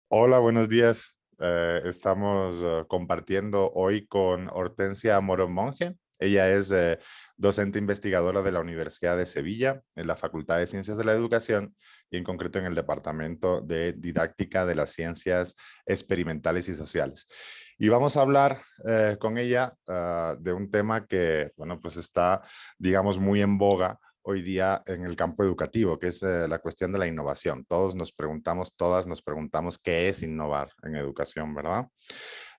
Hola, buenos días. Estamos compartiendo hoy con Hortensia Morón Monge. Ella es docente investigadora de la Universidad de Sevilla en la Facultad de Ciencias de la Educación y en concreto en el Departamento de Didáctica de las Ciencias Experimentales y Sociales. Y vamos a hablar con ella de un tema que, bueno, pues está, digamos, muy en boga hoy día en el campo educativo, que es la cuestión de la innovación. Todas nos preguntamos qué es innovar en educación, ¿verdad?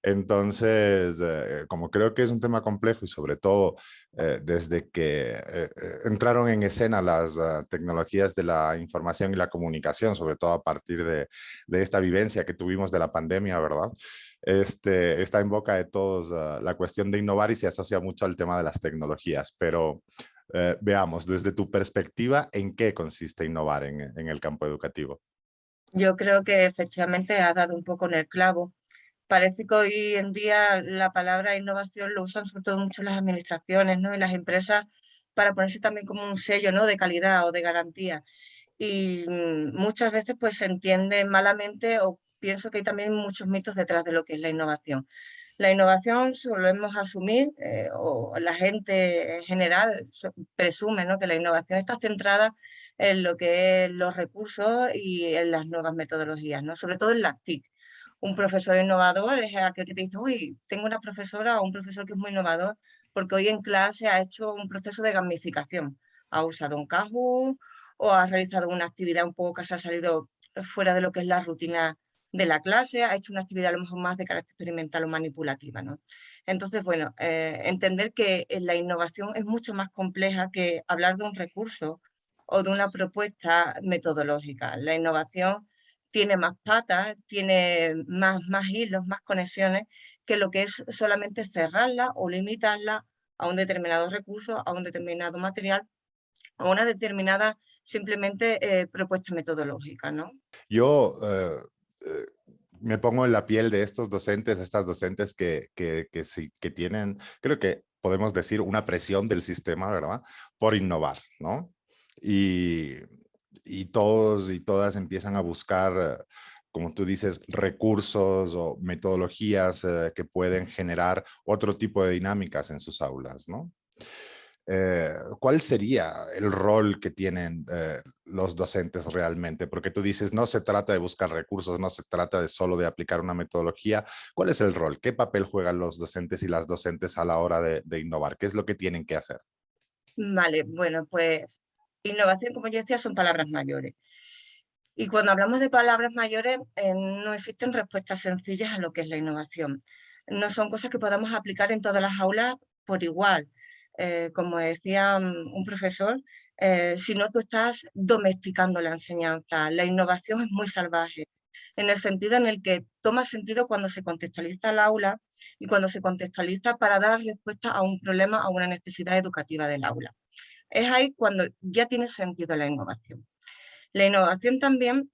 Entonces, como creo que es un tema complejo y sobre todo desde que entraron en escena las tecnologías de la información y la comunicación, sobre todo a partir de esta vivencia que tuvimos de la pandemia, ¿verdad? Está en boca de todos la cuestión de innovar y se asocia mucho al tema de las tecnologías, pero veamos, desde tu perspectiva, ¿en qué consiste innovar en el campo educativo? Yo creo que efectivamente has dado un poco en el clavo. Parece que hoy en día la palabra innovación lo usan sobre todo mucho las administraciones, ¿no? Y las empresas para ponerse también como un sello, ¿no? De calidad o de garantía. Y muchas veces pues se entiende malamente o pienso que hay también muchos mitos detrás de lo que es la innovación. La innovación solemos asumir, o la gente en general presume, ¿no? Que la innovación está centrada en lo que es los recursos y en las nuevas metodologías, ¿no? Sobre todo en las TIC. Un profesor innovador es aquel que te dice, uy, tengo una profesora o un profesor que es muy innovador porque hoy en clase ha hecho un proceso de gamificación. Ha usado un Kahoot o ha realizado una actividad un poco que se ha salido fuera de lo que es la rutina de la clase, ha hecho una actividad a lo mejor más de carácter experimental o manipulativa, ¿no? Entonces, bueno, entender que la innovación es mucho más compleja que hablar de un recurso o de una propuesta metodológica. La innovación tiene más patas, tiene más hilos, más conexiones que lo que es solamente cerrarla o limitarla a un determinado recurso, a un determinado material o a una determinada simplemente propuesta metodológica, ¿no? Yo eh, me pongo en la piel de estos docentes, estas docentes que sí, que tienen, creo que podemos decir, una presión del sistema, ¿verdad? Por innovar, ¿no? Y, y todos y todas empiezan a buscar, como tú dices, recursos o metodologías que pueden generar otro tipo de dinámicas en sus aulas, ¿no? ¿Cuál sería el rol que tienen los docentes realmente? Porque tú dices, no se trata de buscar recursos, no se trata de solo de aplicar una metodología. ¿Cuál es el rol? ¿Qué papel juegan los docentes y las docentes a la hora de innovar? ¿Qué es lo que tienen que hacer? Vale, bueno, pues innovación, como yo decía, son palabras mayores. Y cuando hablamos de palabras mayores, no existen respuestas sencillas a lo que es la innovación. No son cosas que podamos aplicar en todas las aulas por igual. Como decía un profesor, si no tú estás domesticando la enseñanza, la innovación es muy salvaje, en el sentido en el que toma sentido cuando se contextualiza el aula y cuando se contextualiza para dar respuesta a un problema, a una necesidad educativa del aula. Es ahí cuando ya tiene sentido la innovación. La innovación también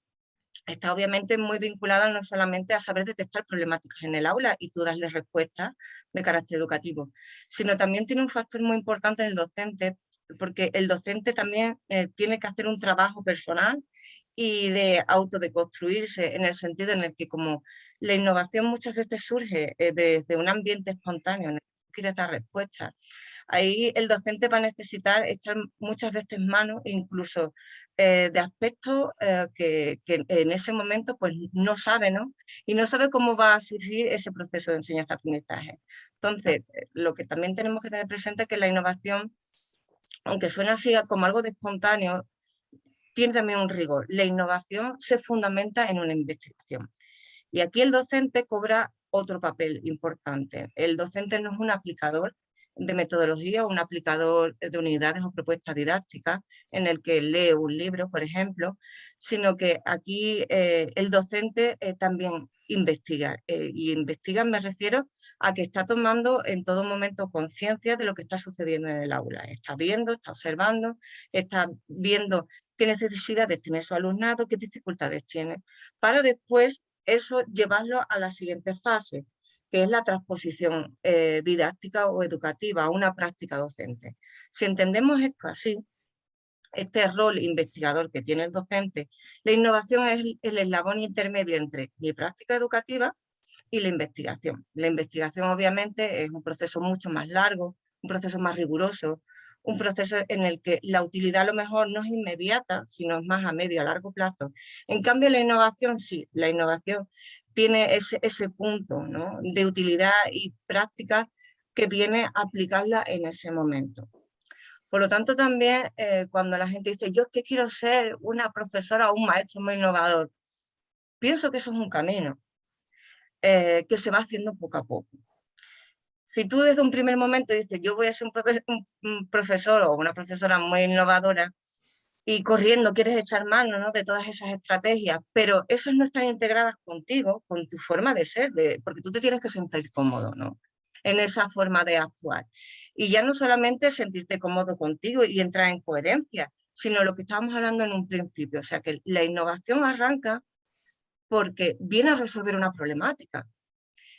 está obviamente muy vinculada no solamente a saber detectar problemáticas en el aula y tú darles respuestas de carácter educativo, sino también tiene un factor muy importante en el docente, porque el docente también tiene que hacer un trabajo personal y de autodeconstruirse en el sentido en el que como la innovación muchas veces surge desde un ambiente espontáneo, en el que tú quieres dar respuestas. Ahí el docente va a necesitar echar muchas veces mano, incluso de aspectos que en ese momento pues no sabe, ¿no? Y no sabe cómo va a surgir ese proceso de enseñanza-aprendizaje. Entonces, lo que también tenemos que tener presente es que la innovación, aunque suena así como algo de espontáneo, tiene también un rigor. La innovación se fundamenta en una investigación. Y aquí el docente cobra otro papel importante. El docente no es un aplicador de metodología o un aplicador de unidades o propuestas didácticas en el que lee un libro, por ejemplo, sino que aquí el docente también investiga. Y investiga me refiero a que está tomando en todo momento conciencia de lo que está sucediendo en el aula. Está viendo, está observando, está viendo qué necesidades tiene su alumnado, qué dificultades tiene, para después eso llevarlo a la siguiente fase, que es la transposición didáctica o educativa a una práctica docente. Si entendemos esto así, este rol investigador que tiene el docente, la innovación es el eslabón intermedio entre mi práctica educativa y la investigación. La investigación obviamente es un proceso mucho más largo, un proceso más riguroso, un proceso en el que la utilidad a lo mejor no es inmediata, sino es más a medio a largo plazo. En cambio, la innovación sí, la innovación tiene ese punto, ¿no?, de utilidad y práctica que viene a aplicarla en ese momento. Por lo tanto, también cuando la gente dice, yo es que quiero ser una profesora o un maestro muy innovador, pienso que eso es un camino que se va haciendo poco a poco. Si tú desde un primer momento dices, yo voy a ser un profesor o una profesora muy innovadora y corriendo quieres echar mano, ¿no?, de todas esas estrategias, pero esas no están integradas contigo, con tu forma de ser, porque tú te tienes que sentir cómodo, ¿no?, en esa forma de actuar. Y ya no solamente sentirte cómodo contigo y entrar en coherencia, sino lo que estábamos hablando en un principio, o sea que la innovación arranca porque viene a resolver una problemática.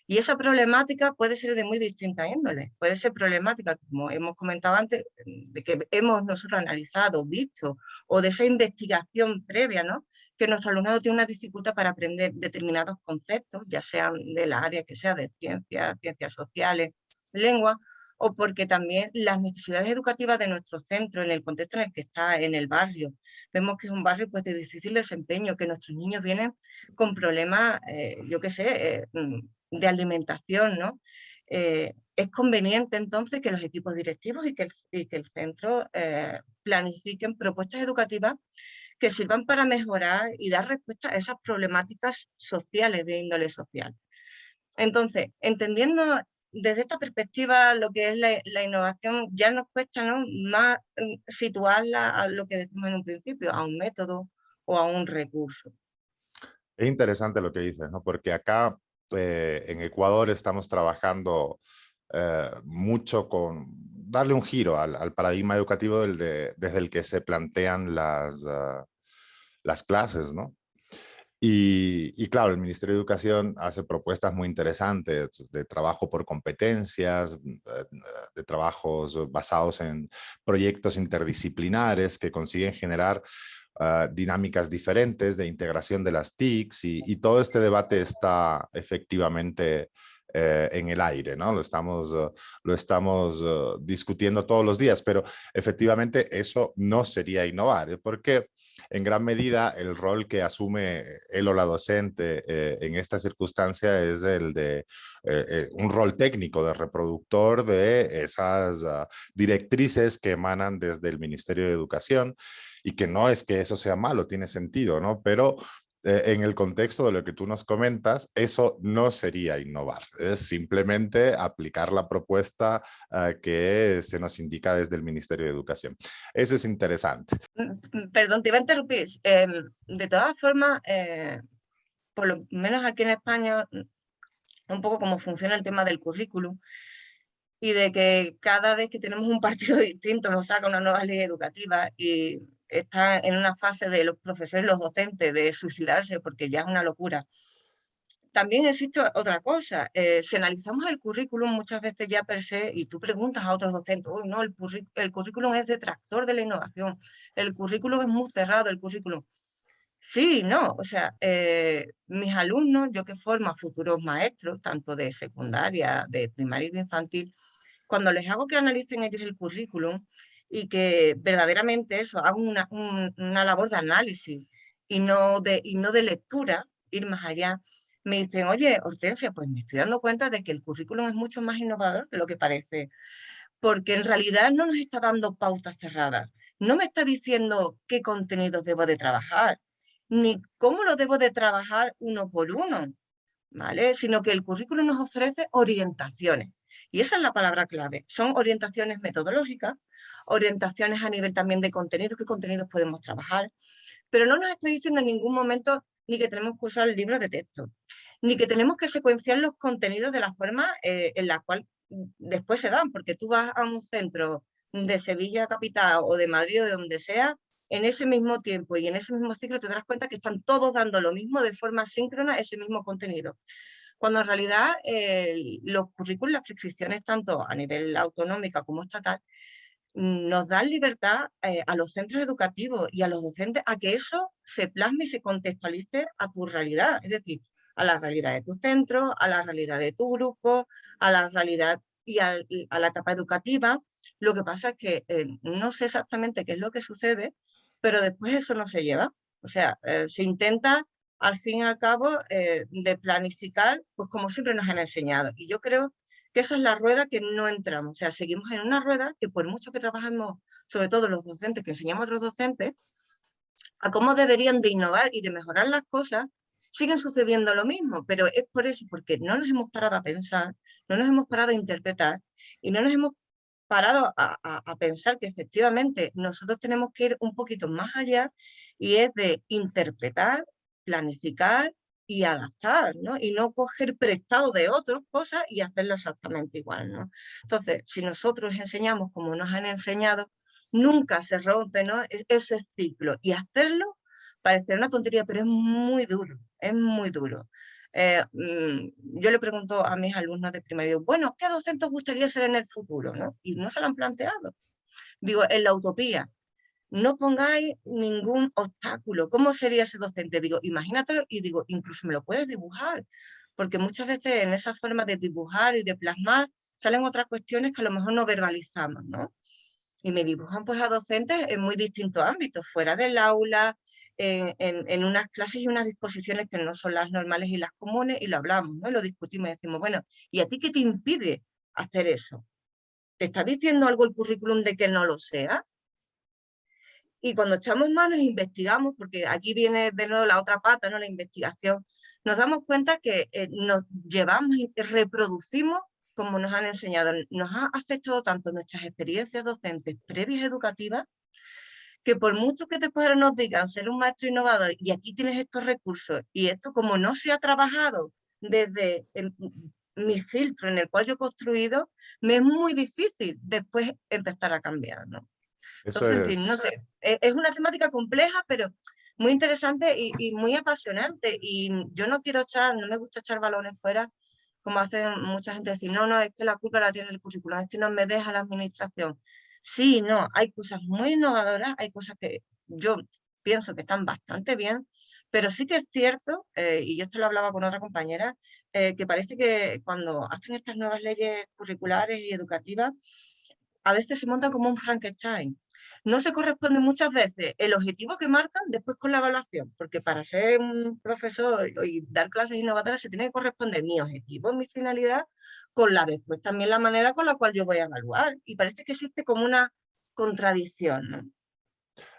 Y esa problemática puede ser de muy distinta índole. Puede ser problemática, como hemos comentado antes, de que hemos nosotros analizado, visto, o de esa investigación previa, ¿no?, que nuestro alumnado tiene una dificultad para aprender determinados conceptos, ya sean del área que sea de ciencias, ciencias sociales, lengua, o porque también las necesidades educativas de nuestro centro, en el contexto en el que está, en el barrio, vemos que es un barrio pues de difícil desempeño, que nuestros niños vienen con problemas, yo qué sé, de alimentación, ¿no? Es conveniente entonces que los equipos directivos y que el centro planifiquen propuestas educativas que sirvan para mejorar y dar respuesta a esas problemáticas sociales de índole social. Entonces, entendiendo desde esta perspectiva lo que es la innovación, ya nos cuesta, ¿no?, más situarla a lo que decimos en un principio, a un método o a un recurso. Es interesante lo que dices, ¿no? Porque acá en Ecuador estamos trabajando mucho con darle un giro al paradigma educativo desde el que se plantean las clases, ¿no? Y claro, el Ministerio de Educación hace propuestas muy interesantes de trabajo por competencias, de trabajos basados en proyectos interdisciplinares que consiguen generar dinámicas diferentes de integración de las TICs y todo este debate está efectivamente en el aire, ¿no? Lo estamos discutiendo todos los días, pero efectivamente eso no sería innovar, porque en gran medida el rol que asume él o la docente en esta circunstancia es el de un rol técnico de reproductor de esas directrices que emanan desde el Ministerio de Educación, y que no es que eso sea malo, tiene sentido, ¿no? Pero en el contexto de lo que tú nos comentas, eso no sería innovar, es simplemente aplicar la propuesta que se nos indica desde el Ministerio de Educación. Eso es interesante. Perdón, te iba a interrumpir. De todas formas, por lo menos aquí en España, un poco cómo funciona el tema del currículum y de que cada vez que tenemos un partido distinto nos saca una nueva ley educativa y está en una fase de los profesores y los docentes de suicidarse porque ya es una locura. También existe otra cosa, si analizamos el currículum muchas veces ya per se, y tú preguntas a otros docentes, uy, no, el currículum es detractor de la innovación, el currículum es muy cerrado, el currículum. Sí, no, o sea, mis alumnos, yo que formo a futuros maestros, tanto de secundaria, de primaria y de infantil, cuando les hago que analicen ellos el currículum y que verdaderamente eso, hagan una labor de análisis y no de lectura, ir más allá, me dicen, oye, Hortensia, pues me estoy dando cuenta de que el currículum es mucho más innovador de lo que parece, porque en realidad no nos está dando pautas cerradas, no me está diciendo qué contenidos debo de trabajar, ni cómo lo debo de trabajar uno por uno, ¿vale? Sino que el currículum nos ofrece orientaciones. Y esa es la palabra clave. Son orientaciones metodológicas, orientaciones a nivel también de contenidos, qué contenidos podemos trabajar, pero no nos está diciendo en ningún momento ni que tenemos que usar libros de texto, ni que tenemos que secuenciar los contenidos de la forma en la cual después se dan, porque tú vas a un centro de Sevilla capital o de Madrid o de donde sea, en ese mismo tiempo y en ese mismo ciclo te darás cuenta que están todos dando lo mismo de forma síncrona, ese mismo contenido. Cuando en realidad los currículos, las prescripciones, tanto a nivel autonómica como estatal, nos dan libertad a los centros educativos y a los docentes a que eso se plasme y se contextualice a tu realidad, es decir, a la realidad de tu centro, a la realidad de tu grupo, a la realidad y a la etapa educativa. Lo que pasa es que no sé exactamente qué es lo que sucede, pero después eso no se lleva. O sea, se intenta al fin y al cabo de planificar, pues como siempre nos han enseñado. Y yo creo que esa es la rueda que no entramos. O sea, seguimos en una rueda que por mucho que trabajemos, sobre todo los docentes, que enseñamos a otros docentes, a cómo deberían de innovar y de mejorar las cosas, siguen sucediendo lo mismo, pero es por eso, porque no nos hemos parado a pensar, no nos hemos parado a interpretar y no nos hemos parado a pensar que efectivamente nosotros tenemos que ir un poquito más allá y es de interpretar, planificar y adaptar, ¿no? Y no coger prestado de otras cosas y hacerlo exactamente igual, ¿no? Entonces, si nosotros enseñamos como nos han enseñado, nunca se rompe, ¿no? Ese ciclo. Y hacerlo parece una tontería, pero es muy duro, es muy duro. Yo le pregunto a mis alumnos de primaria, bueno, ¿qué docente os gustaría ser en el futuro? ¿No? Y no se lo han planteado. Digo, en la utopía, no pongáis ningún obstáculo. ¿Cómo sería ese docente? Digo, imagínatelo y digo, incluso me lo puedes dibujar, porque muchas veces en esa forma de dibujar y de plasmar salen otras cuestiones que a lo mejor no verbalizamos, ¿no? Y me dibujan pues a docentes en muy distintos ámbitos, fuera del aula, en unas clases y unas disposiciones que no son las normales y las comunes, y lo hablamos, ¿no? Y lo discutimos y decimos, bueno, ¿y a ti qué te impide hacer eso? ¿Te está diciendo algo el currículum de que no lo seas? Y cuando echamos manos e investigamos, porque aquí viene de nuevo la otra pata, ¿no? La investigación, nos damos cuenta que nos llevamos y reproducimos como nos han enseñado. Nos ha afectado tanto nuestras experiencias docentes previas educativas, que por mucho que después ahora nos digan ser un maestro innovador y aquí tienes estos recursos y esto como no se ha trabajado desde mi filtro en el cual yo he construido, me es muy difícil después empezar a cambiar, ¿no? Eso Entonces, en fin, no es, sé, es una temática compleja, pero muy interesante y muy apasionante. Y yo no quiero echar, no me gusta echar balones fuera, como hace mucha gente decir, no, no, es que la culpa la tiene el currículum, es que no me deja la administración. Sí, no, hay cosas muy innovadoras, hay cosas que yo pienso que están bastante bien, pero sí que es cierto, y yo esto lo hablaba con otra compañera, que parece que cuando hacen estas nuevas leyes curriculares y educativas, a veces se montan como un Frankenstein. No se corresponde muchas veces el objetivo que marcan después con la evaluación, porque para ser un profesor y dar clases innovadoras se tiene que corresponder mi objetivo, mi finalidad, con la después también la manera con la cual yo voy a evaluar. Y parece que existe como una contradicción, ¿no?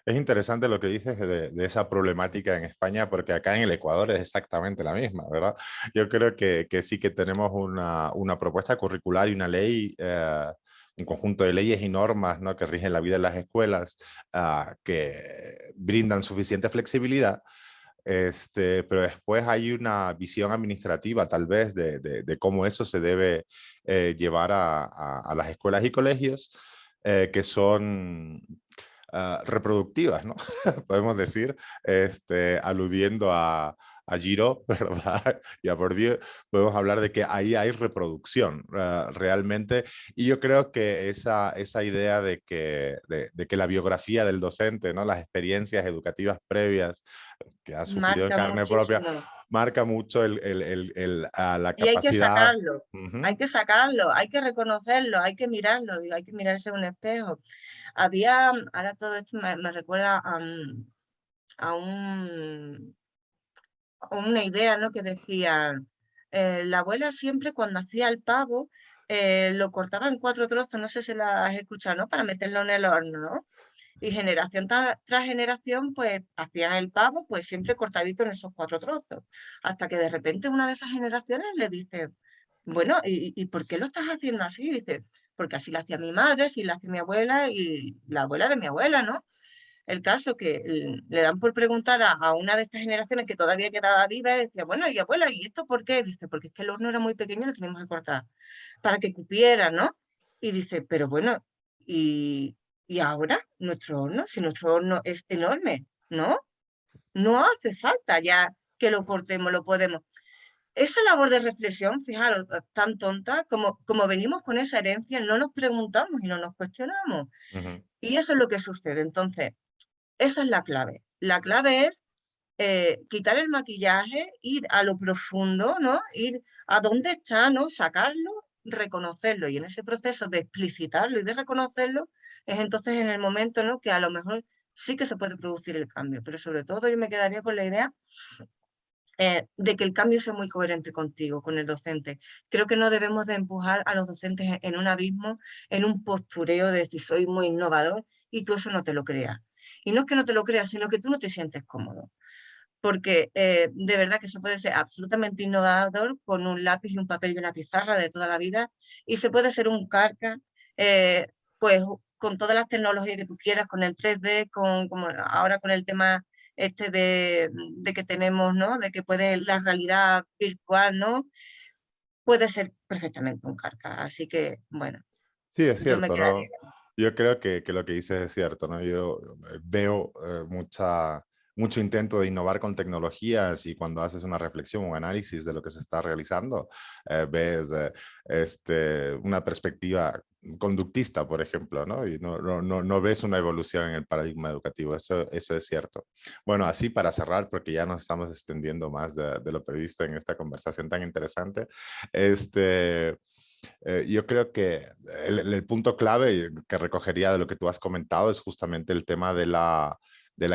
es interesante lo que dices de esa problemática en España, porque acá en el Ecuador es exactamente la misma, ¿verdad? Yo creo que sí que tenemos una propuesta curricular y una ley, un conjunto de leyes y normas, ¿no? Que rigen la vida de las escuelas, que brindan suficiente flexibilidad. Pero después hay una visión administrativa tal vez de cómo eso se debe llevar a las escuelas y colegios, que son reproductivas, ¿no? Podemos decir, aludiendo a Giro, ¿verdad? Y a Bourdieu, podemos hablar de que ahí hay reproducción realmente. Y yo creo que esa idea de que la biografía del docente, ¿no? Las experiencias educativas previas que ha sufrido en Marca carne propia, muchísimo. marca mucho la Y capacidad. hay Ujú. que sacarlo, hay que reconocerlo, hay que mirarlo, digo, hay que mirarse en un espejo. Había, ahora todo esto me recuerda a un, a una idea, ¿no? Que decía, la abuela siempre cuando hacía el pavo, lo cortaba en 4 trozos, no sé si la has escuchado, ¿no? Para meterlo en el horno, ¿no? Y generación tras generación, pues hacían el pavo, pues siempre cortadito en esos 4 trozos. Hasta que de repente una de esas generaciones le dice, bueno, ¿y por qué lo estás haciendo así? Dice, porque así lo hacía mi madre, así lo hacía mi abuela y la abuela de mi abuela, ¿no? El caso que le dan por preguntar a una de estas generaciones que todavía quedaba viva, y decía, bueno, y abuela, ¿y esto por qué? Dice, porque es que el horno era muy pequeño y lo teníamos que cortar para que cupiera, ¿no? Y dice, pero bueno, y ahora nuestro horno, si nuestro horno es enorme, ¿no? No hace falta ya que lo cortemos, lo podemos. esa labor de reflexión, fijaros, tan tonta, como venimos con esa herencia, no nos preguntamos y no nos cuestionamos. Ujú. Y eso es lo que sucede. Entonces, esa es la clave. La clave es quitar el maquillaje, ir a lo profundo, ¿no? Ir a dónde está, ¿no? Sacarlo, reconocerlo. Y en ese proceso de explicitarlo y de reconocerlo, es entonces en el momento, ¿no? Que a lo mejor sí que se puede producir el cambio. Pero sobre todo yo me quedaría con la idea de que el cambio sea muy coherente contigo, con el docente. Creo que no debemos de empujar a los docentes en un abismo, en un postureo de decir soy muy innovador y tú eso no te lo creas. Y no es que no te lo creas, sino que tú no te sientes cómodo. Porque de verdad que eso puede ser absolutamente innovador con un lápiz y un papel y una pizarra de toda la vida y se puede ser un carca, eh, pues con todas las tecnologías que tú quieras, con el 3D, como ahora con el tema este de que tenemos, ¿no? De que puede la realidad virtual, ¿no? Puede ser perfectamente un carca. Así que, bueno, Sí, es yo me cierto, quedaría. ¿no? Yo creo que lo que dices es cierto, ¿no? Yo veo mucho intento de innovar con tecnologías y cuando haces una reflexión, un análisis de lo que se está realizando, ves una perspectiva conductista, por ejemplo, ¿no? Y no ves una evolución en el paradigma educativo, eso es cierto. Bueno, así para cerrar, porque ya nos estamos extendiendo más de lo previsto en esta conversación tan interesante, yo creo que el punto clave que recogería de lo que tú has comentado es justamente el tema de la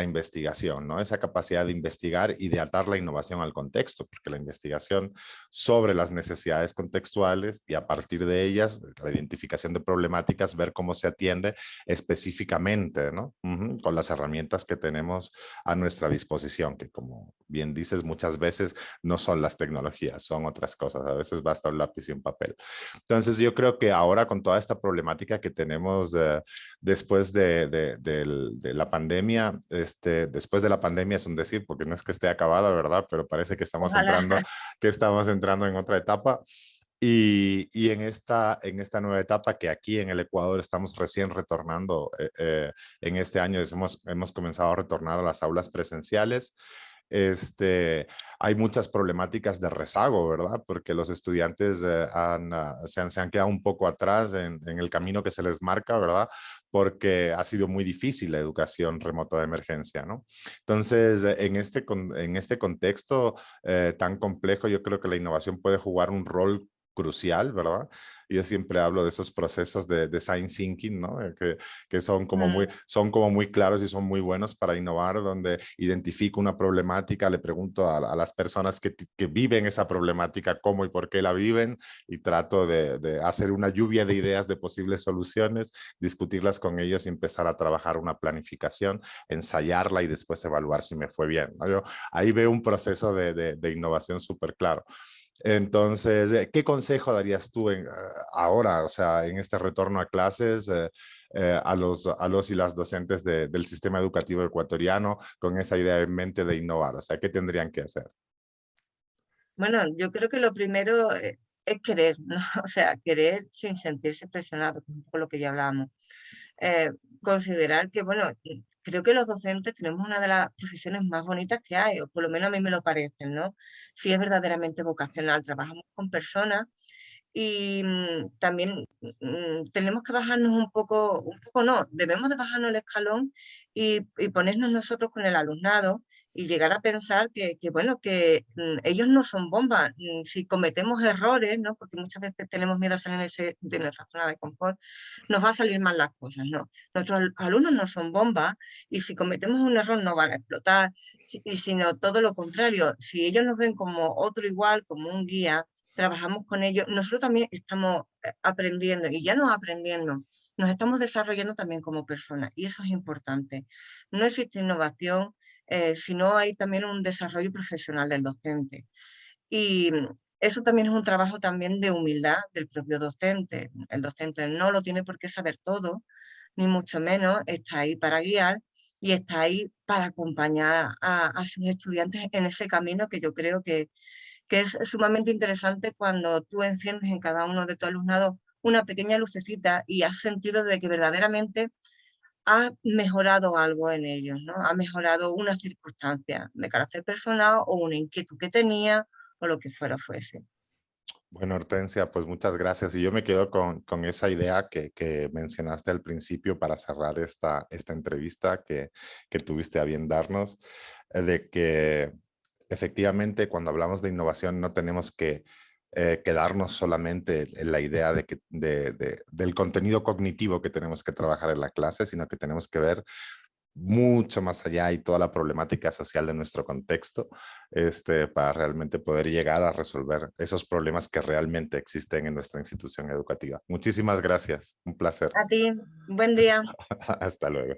investigación, ¿no? Esa capacidad de investigar y de atar la innovación al contexto, porque la investigación sobre las necesidades contextuales y a partir de ellas, la identificación de problemáticas, ver cómo se atiende específicamente, ¿no? Con las herramientas que tenemos a nuestra disposición, que como bien dices, muchas veces no son las tecnologías, son otras cosas. A veces basta un lápiz y un papel. Entonces yo creo que ahora con toda esta problemática que tenemos después de la pandemia, después de la pandemia es un decir, porque no es que esté acabada, ¿verdad? Pero parece Ojalá. que estamos entrando en otra etapa. Y en esta nueva etapa que aquí en el Ecuador estamos recién retornando, en este año hemos comenzado a retornar a las aulas presenciales. Hay muchas problemáticas de rezago, ¿verdad? Porque los estudiantes se han quedado un poco atrás en el camino que se les marca, ¿verdad? Porque ha sido muy difícil la educación remota de emergencia, ¿no? Entonces, en este contexto tan complejo, yo creo que la innovación puede jugar un rol crucial, ¿verdad? Yo siempre hablo de esos procesos de design thinking, ¿no? Que Mm. son como muy claros y son muy buenos para innovar, donde identifico una problemática, le pregunto a las personas que viven esa problemática cómo y por qué la viven y trato de hacer una lluvia de ideas de posibles soluciones, discutirlas con ellos y empezar a trabajar una planificación, ensayarla y después evaluar si me fue bien, ¿no? Yo ahí veo un proceso de innovación súper claro. Entonces, ¿qué consejo darías tú ahora, o sea, en este retorno a clases, a los y las docentes del sistema educativo ecuatoriano con esa idea en mente de innovar? O sea, ¿qué tendrían que hacer? Bueno, yo creo que lo primero es querer, ¿no? O sea, querer sin sentirse presionado, que es un poco lo que ya hablábamos. Considerar que, bueno, creo que los docentes tenemos una de las profesiones más bonitas que hay, o por lo menos a mí me lo parecen, ¿no? Si es verdaderamente vocacional, trabajamos con personas y también tenemos que bajarnos un poco no, debemos de bajarnos el escalón y ponernos nosotros con el alumnado y llegar a pensar bueno, que ellos no son bombas. Si cometemos errores, ¿no? Porque muchas veces tenemos miedo a salir de nuestra zona de confort, nos va a salir mal las cosas, no. Nuestros alumnos no son bombas y si cometemos un error no van a explotar, y sino todo lo contrario. Si ellos nos ven como otro igual, como un guía, trabajamos con ellos, nosotros también estamos aprendiendo y ya no aprendiendo, nos estamos desarrollando también como personas y eso es importante. No existe innovación si no hay también un desarrollo profesional del docente. Y eso también es un trabajo también de humildad del propio docente. El docente no lo tiene por qué saber todo, ni mucho menos, está ahí para guiar y está ahí para acompañar a sus estudiantes en ese camino que yo creo que es sumamente interesante cuando tú enciendes en cada uno de tu alumnado una pequeña lucecita y has sentido de que verdaderamente ha mejorado algo en ellos, ¿no? Ha mejorado una circunstancia de carácter personal o una inquietud que tenía o lo que fuera fuese. Bueno, Hortensia, pues muchas gracias. Y yo me quedo con esa idea que mencionaste al principio para cerrar esta entrevista que tuviste a bien darnos, de que efectivamente cuando hablamos de innovación no tenemos que quedarnos solamente en la idea del contenido cognitivo que tenemos que trabajar en la clase, sino que tenemos que ver mucho más allá y toda la problemática social de nuestro contexto, para realmente poder llegar a resolver esos problemas que realmente existen en nuestra institución educativa. Muchísimas gracias, un placer. A ti, buen día. Hasta luego.